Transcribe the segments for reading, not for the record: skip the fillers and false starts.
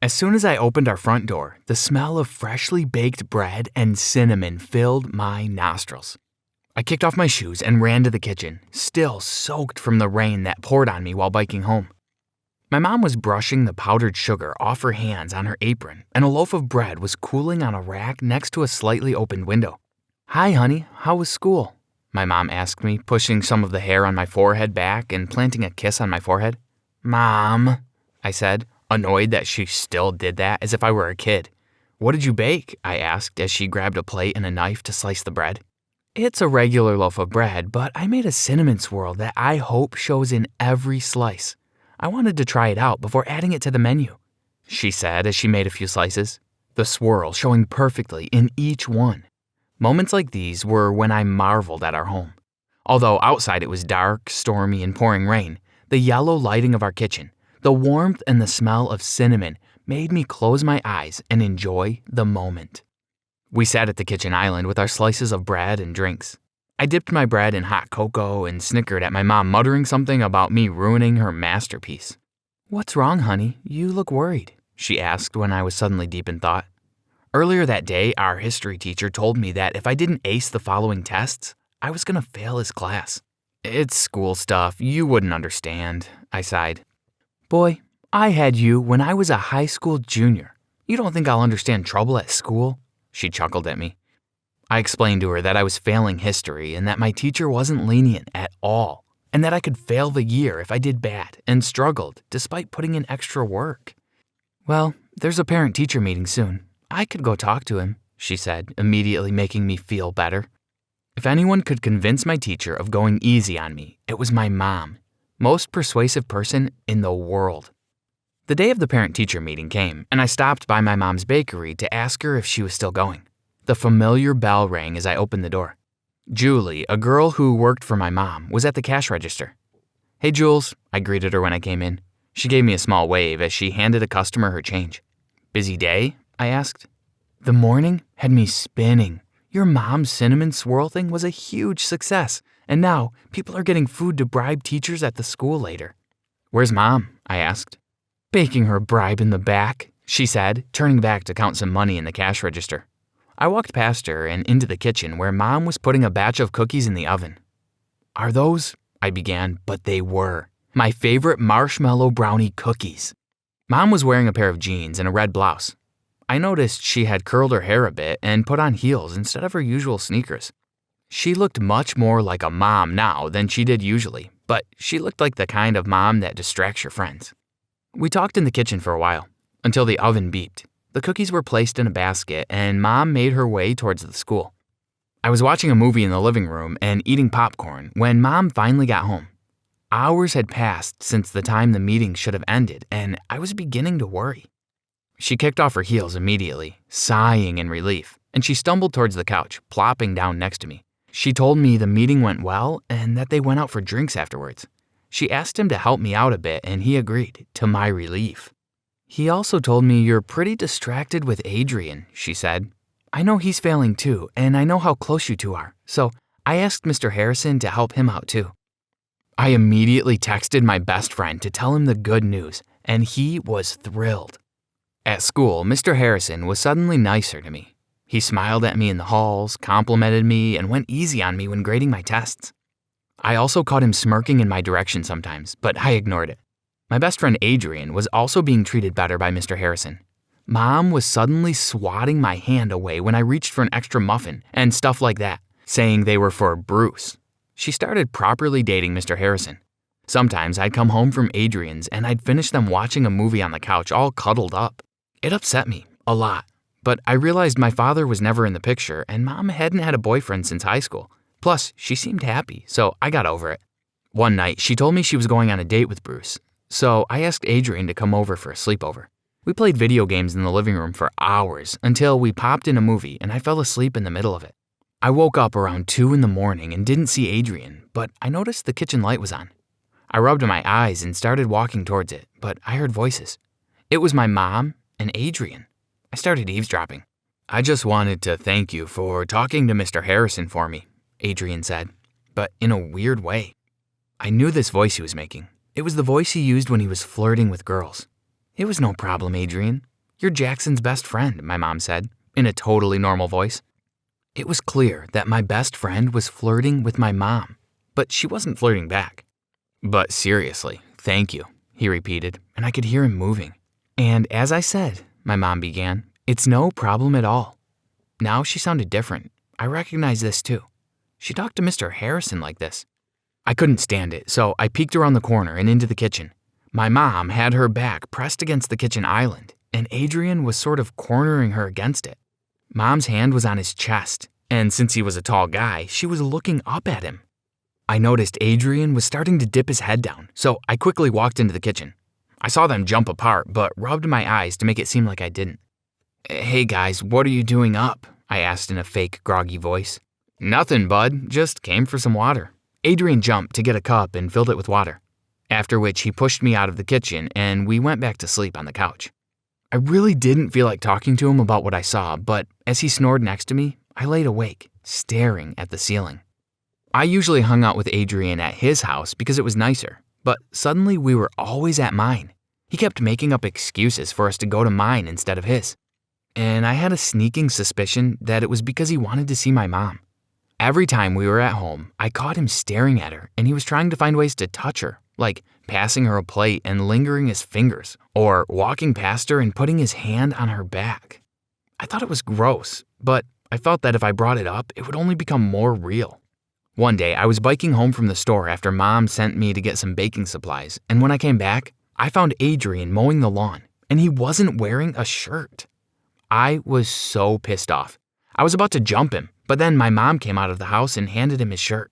As soon as I opened our front door, the smell of freshly baked bread and cinnamon filled my nostrils. I kicked off my shoes and ran to the kitchen, still soaked from the rain that poured on me while biking home. My mom was brushing the powdered sugar off her hands on her apron, and a loaf of bread was cooling on a rack next to a slightly opened window. "Hi, honey, how was school?" my mom asked me, pushing some of the hair on my forehead back and planting a kiss on my forehead. "Mom," I said, annoyed that she still did that as if I were a kid. "What did you bake?" I asked as she grabbed a plate and a knife to slice the bread. "It's a regular loaf of bread, but I made a cinnamon swirl that I hope shows in every slice. I wanted to try it out before adding it to the menu," she said as she made a few slices, the swirl showing perfectly in each one. Moments like these were when I marveled at our home. Although outside it was dark, stormy, and pouring rain, the yellow lighting of our kitchen, the warmth and the smell of cinnamon made me close my eyes and enjoy the moment. We sat at the kitchen island with our slices of bread and drinks. I dipped my bread in hot cocoa and snickered at my mom muttering something about me ruining her masterpiece. "What's wrong, honey? You look worried," she asked when I was suddenly deep in thought. Earlier that day, our history teacher told me that if I didn't ace the following tests, I was going to fail his class. "It's school stuff. You wouldn't understand," I sighed. "Boy, I had you when I was a high school junior. You don't think I'll understand trouble at school?" She chuckled at me. I explained to her that I was failing history and that my teacher wasn't lenient at all, and that I could fail the year if I did bad and struggled despite putting in extra work. "Well, there's a parent-teacher meeting soon. I could go talk to him," she said, immediately making me feel better. If anyone could convince my teacher of going easy on me, it was my mom, most persuasive person in the world. The day of the parent-teacher meeting came, and I stopped by my mom's bakery to ask her if she was still going. The familiar bell rang as I opened the door. Julie, a girl who worked for my mom, was at the cash register. "Hey, Jules," I greeted her when I came in. She gave me a small wave as she handed a customer her change. "Busy day?" I asked. "The morning had me spinning. Your mom's cinnamon swirl thing was a huge success, and now people are getting food to bribe teachers at the school later." "Where's Mom?" I asked. "Baking her bribe in the back," she said, turning back to count some money in the cash register. I walked past her and into the kitchen where Mom was putting a batch of cookies in the oven. "Are those?" I began, but they were my favorite marshmallow brownie cookies. Mom was wearing a pair of jeans and a red blouse. I noticed she had curled her hair a bit and put on heels instead of her usual sneakers. She looked much more like a mom now than she did usually, but she looked like the kind of mom that distracts your friends. We talked in the kitchen for a while, until the oven beeped. The cookies were placed in a basket, and Mom made her way towards the school. I was watching a movie in the living room and eating popcorn when Mom finally got home. Hours had passed since the time the meeting should have ended, and I was beginning to worry. She kicked off her heels immediately, sighing in relief, and she stumbled towards the couch, plopping down next to me. She told me the meeting went well and that they went out for drinks afterwards. She asked him to help me out a bit, and he agreed, to my relief. "He also told me you're pretty distracted with Adrian," she said. "I know he's failing too, and I know how close you two are, so I asked Mr. Harrison to help him out too." I immediately texted my best friend to tell him the good news, and he was thrilled. At school, Mr. Harrison was suddenly nicer to me. He smiled at me in the halls, complimented me, and went easy on me when grading my tests. I also caught him smirking in my direction sometimes, but I ignored it. My best friend Adrian was also being treated better by Mr. Harrison. Mom was suddenly swatting my hand away when I reached for an extra muffin and stuff like that, saying they were for Bruce. She started properly dating Mr. Harrison. Sometimes I'd come home from Adrian's and I'd finish them watching a movie on the couch all cuddled up. It upset me a lot, but I realized my father was never in the picture and Mom hadn't had a boyfriend since high school. Plus, she seemed happy, so I got over it. One night, she told me she was going on a date with Bruce. So I asked Adrian to come over for a sleepover. We played video games in the living room for hours until we popped in a movie and I fell asleep in the middle of it. I woke up around 2 in the morning and didn't see Adrian, but I noticed the kitchen light was on. I rubbed my eyes and started walking towards it, but I heard voices. It was my mom and Adrian. I started eavesdropping. "I just wanted to thank you for talking to Mr. Harrison for me," Adrian said, but in a weird way. I knew this voice he was making. It was the voice he used when he was flirting with girls. "It was no problem, Adrian. You're Jackson's best friend," my mom said, in a totally normal voice. It was clear that my best friend was flirting with my mom, but she wasn't flirting back. "But seriously, thank you," he repeated, and I could hear him moving. "And as I said," my mom began, "it's no problem at all." Now she sounded different. I recognized this too. She talked to Mr. Harrison like this. I couldn't stand it, so I peeked around the corner and into the kitchen. My mom had her back pressed against the kitchen island, and Adrian was sort of cornering her against it. Mom's hand was on his chest, and since he was a tall guy, she was looking up at him. I noticed Adrian was starting to dip his head down, so I quickly walked into the kitchen. I saw them jump apart, but rubbed my eyes to make it seem like I didn't. "Hey guys, what are you doing up?" I asked in a fake, groggy voice. "Nothing, bud. Just came for some water." Adrian jumped to get a cup and filled it with water, after which he pushed me out of the kitchen and we went back to sleep on the couch. I really didn't feel like talking to him about what I saw, but as he snored next to me, I laid awake, staring at the ceiling. I usually hung out with Adrian at his house because it was nicer, but suddenly we were always at mine. He kept making up excuses for us to go to mine instead of his. And I had a sneaking suspicion that it was because he wanted to see my mom. Every time we were at home, I caught him staring at her, and he was trying to find ways to touch her, like passing her a plate and lingering his fingers, or walking past her and putting his hand on her back. I thought it was gross, but I felt that if I brought it up, it would only become more real. One day, I was biking home from the store after Mom sent me to get some baking supplies, and when I came back, I found Adrian mowing the lawn, and he wasn't wearing a shirt. I was so pissed off. I was about to jump him, but then my mom came out of the house and handed him his shirt.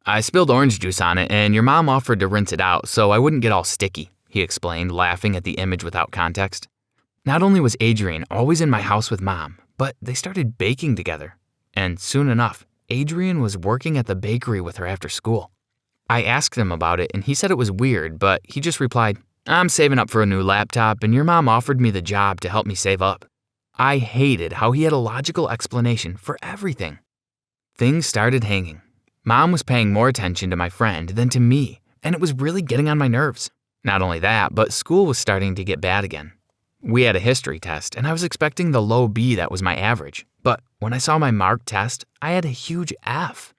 "I spilled orange juice on it, and your mom offered to rinse it out so I wouldn't get all sticky," he explained, laughing at the image without context. Not only was Adrian always in my house with Mom, but they started baking together. And soon enough, Adrian was working at the bakery with her after school. I asked him about it, and he said it was weird, but he just replied, "I'm saving up for a new laptop, and your mom offered me the job to help me save up." I hated how he had a logical explanation for everything. Things started hanging. Mom was paying more attention to my friend than to me, and it was really getting on my nerves. Not only that, but school was starting to get bad again. We had a history test, and I was expecting the low B that was my average, but when I saw my marked test, I had a huge F.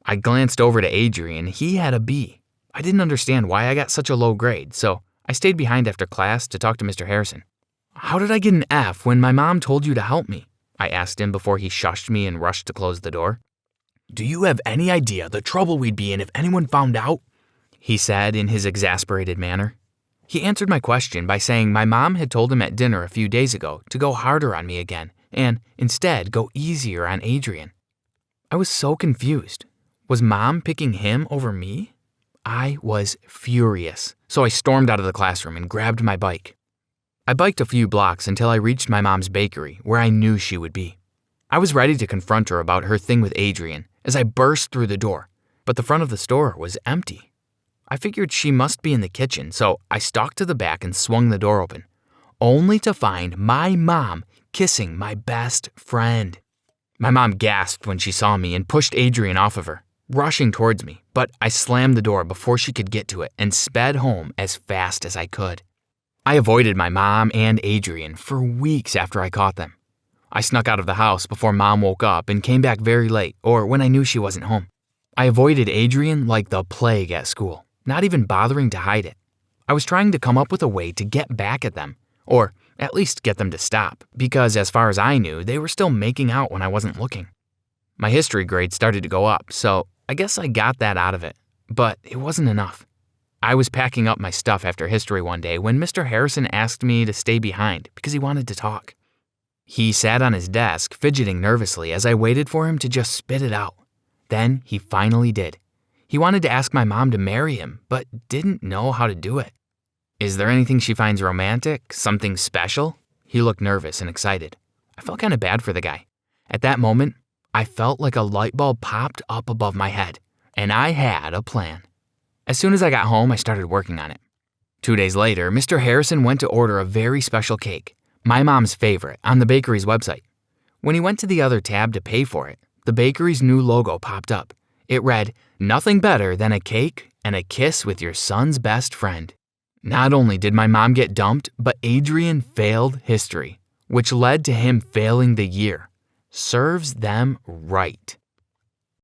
I glanced over to Adrian. He had a B. I didn't understand why I got such a low grade, so I stayed behind after class to talk to Mr. Harrison. "How did I get an F when my mom told you to help me?" I asked him before he shushed me and rushed to close the door. "Do you have any idea the trouble we'd be in if anyone found out?" he said in his exasperated manner. He answered my question by saying my mom had told him at dinner a few days ago to go harder on me again and instead go easier on Adrian. I was so confused. Was Mom picking him over me? I was furious, so I stormed out of the classroom and grabbed my bike. I biked a few blocks until I reached my mom's bakery, where I knew she would be. I was ready to confront her about her thing with Adrian as I burst through the door, but the front of the store was empty. I figured she must be in the kitchen, so I stalked to the back and swung the door open, only to find my mom kissing my best friend. My mom gasped when she saw me and pushed Adrian off of her, rushing towards me, but I slammed the door before she could get to it and sped home as fast as I could. I avoided my mom and Adrian for weeks after I caught them. I snuck out of the house before Mom woke up and came back very late or when I knew she wasn't home. I avoided Adrian like the plague at school, not even bothering to hide it. I was trying to come up with a way to get back at them, or at least get them to stop, because as far as I knew, they were still making out when I wasn't looking. My history grade started to go up, so I guess I got that out of it, but it wasn't enough. I was packing up my stuff after history one day when Mr. Harrison asked me to stay behind because he wanted to talk. He sat on his desk, fidgeting nervously as I waited for him to just spit it out. Then he finally did. He wanted to ask my mom to marry him, but didn't know how to do it. "Is there anything she finds romantic? Something special?" He looked nervous and excited. I felt kind of bad for the guy. At that moment, I felt like a light bulb popped up above my head, and I had a plan. As soon as I got home, I started working on it. 2 days later, Mr. Harrison went to order a very special cake, my mom's favorite, on the bakery's website. When he went to the other tab to pay for it, the bakery's new logo popped up. It read, "Nothing better than a cake and a kiss with your son's best friend." Not only did my mom get dumped, but Adrian failed history, which led to him failing the year. Serves them right.